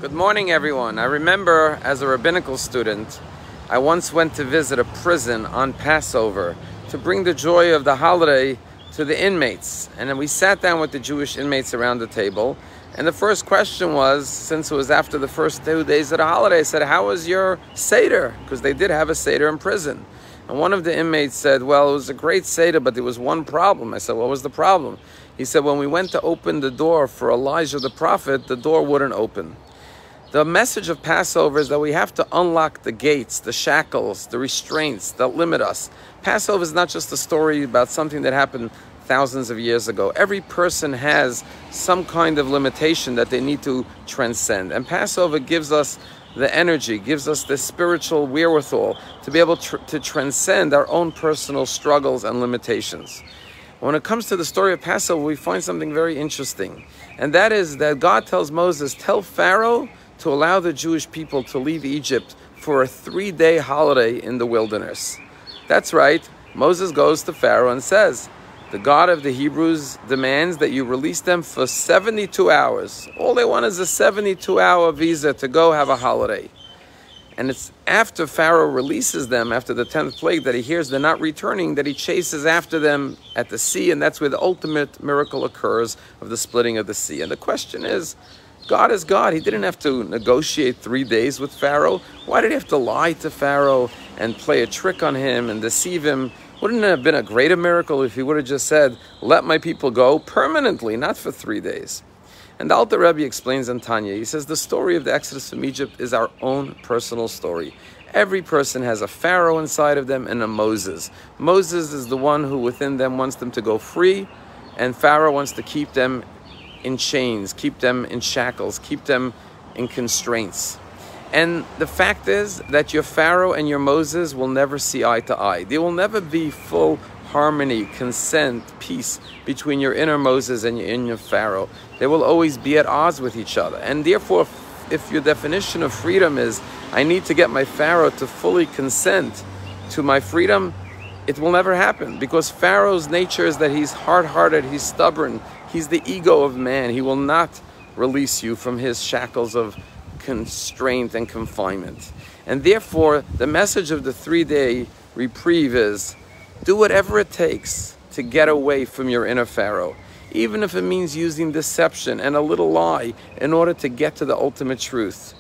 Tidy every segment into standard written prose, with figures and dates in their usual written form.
Good morning, everyone. I remember as a rabbinical student, I once went to visit a prison on Passover to bring the joy of the holiday to the inmates. And then we sat down with the Jewish inmates around the table. And the first question was, since it was after the first 2 days of the holiday, I said, how was your Seder? Because they did have a Seder in prison. And one of the inmates said, well, it was a great Seder, but there was one problem. I said, what was the problem? He said, when we went to open the door for Elijah the prophet, the door wouldn't open. The message of Passover is that we have to unlock the gates, the shackles, the restraints that limit us. Passover is not just a story about something that happened thousands of years ago. Every person has some kind of limitation that they need to transcend. And Passover gives us the energy, gives us the spiritual wherewithal to be able to transcend our own personal struggles and limitations. When it comes to the story of Passover, we find something very interesting. And that is that God tells Moses, tell Pharaoh to allow the Jewish people to leave Egypt for a 3-day holiday in the wilderness. That's right. Moses goes to Pharaoh and says, the God of the Hebrews demands that you release them for 72 hours. All they want is a 72-hour visa to go have a holiday. And it's after Pharaoh releases them, after the 10th plague, that he hears they're not returning, that he chases after them at the sea, and that's where the ultimate miracle occurs of the splitting of the sea. And the question is, God is God. He didn't have to negotiate 3 days with Pharaoh. Why did he have to lie to Pharaoh and play a trick on him and deceive him? Wouldn't it have been a greater miracle if he would have just said, let my people go permanently, not for 3 days? And the Alter Rabbi explains in Tanya, he says, the story of the Exodus from Egypt is our own personal story. Every person has a Pharaoh inside of them and a Moses. Moses is the one who within them wants them to go free, and Pharaoh wants to keep them in chains, keep them in shackles, keep them in constraints. And the fact is that your Pharaoh and your Moses will never see eye to eye. There will never be full harmony, consent, peace between your inner Moses and your inner Pharaoh. They will always be at odds with each other. And therefore, if your definition of freedom is, I need to get my Pharaoh to fully consent to my freedom, it will never happen, because Pharaoh's nature is that he's hard-hearted, he's stubborn, he's the ego of man. He will not release you from his shackles of constraint and confinement. And therefore, the message of the 3-day reprieve is, do whatever it takes to get away from your inner Pharaoh, even if it means using deception and a little lie in order to get to the ultimate truth.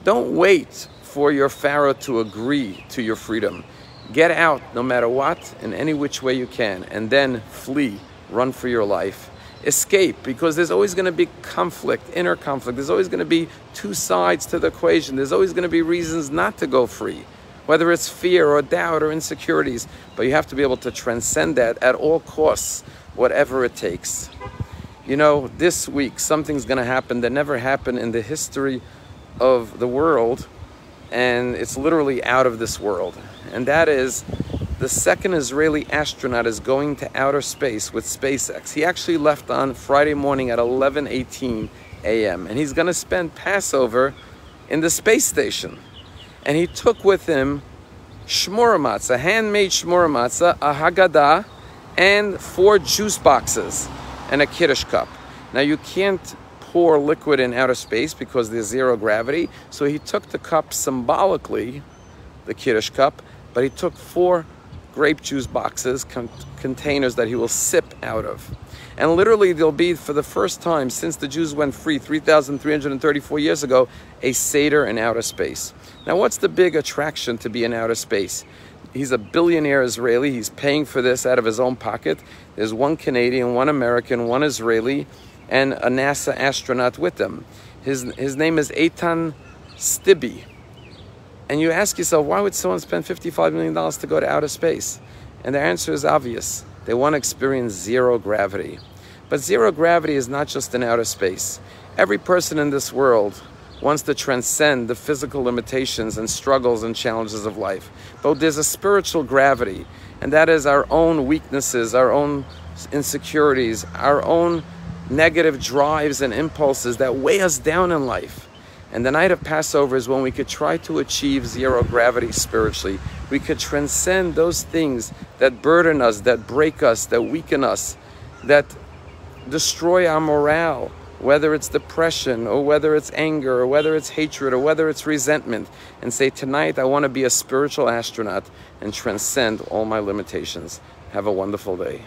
Don't wait for your Pharaoh to agree to your freedom. Get out no matter what, in any which way you can, and then flee, run for your life. Escape, because there's always going to be conflict, inner conflict. There's always going to be two sides to the equation. There's always going to be reasons not to go free, whether it's fear or doubt or insecurities. But you have to be able to transcend that at all costs, whatever it takes. You know, this week something's going to happen that never happened in the history of the world, and it's literally out of this world. And that is, the second Israeli astronaut is going to outer space with SpaceX. He actually left on Friday morning at 11:18 a.m. and he's going to spend Passover in the space station. And he took with him shmura matzah, handmade shmura matzah, a haggadah, and 4 juice boxes and a kiddush cup. Now you can't pour liquid in outer space because there's zero gravity, so he took the cup symbolically, the kiddush cup, but he took 4 grape juice boxes, containers that he will sip out of. And literally there'll be, for the first time since the Jews went free 3,334 years ago, a Seder in outer space. Now what's the big attraction to be in outer space? He's a billionaire Israeli. He's paying for this out of his own pocket. There's 1 Canadian, 1 American, 1 Israeli, and a NASA astronaut with them. His name is Eitan Stibbe. And you ask yourself, why would someone spend $55 million to go to outer space? And the answer is obvious. They want to experience zero gravity. But zero gravity is not just in outer space. Every person in this world wants to transcend the physical limitations and struggles and challenges of life. But there's a spiritual gravity, and that is our own weaknesses, our own insecurities, our own negative drives and impulses that weigh us down in life. And the night of Passover is when we could try to achieve zero gravity spiritually. We could transcend those things that burden us, that break us, that weaken us, that destroy our morale, whether it's depression, or whether it's anger, or whether it's hatred, or whether it's resentment, and say, tonight I want to be a spiritual astronaut and transcend all my limitations. Have a wonderful day.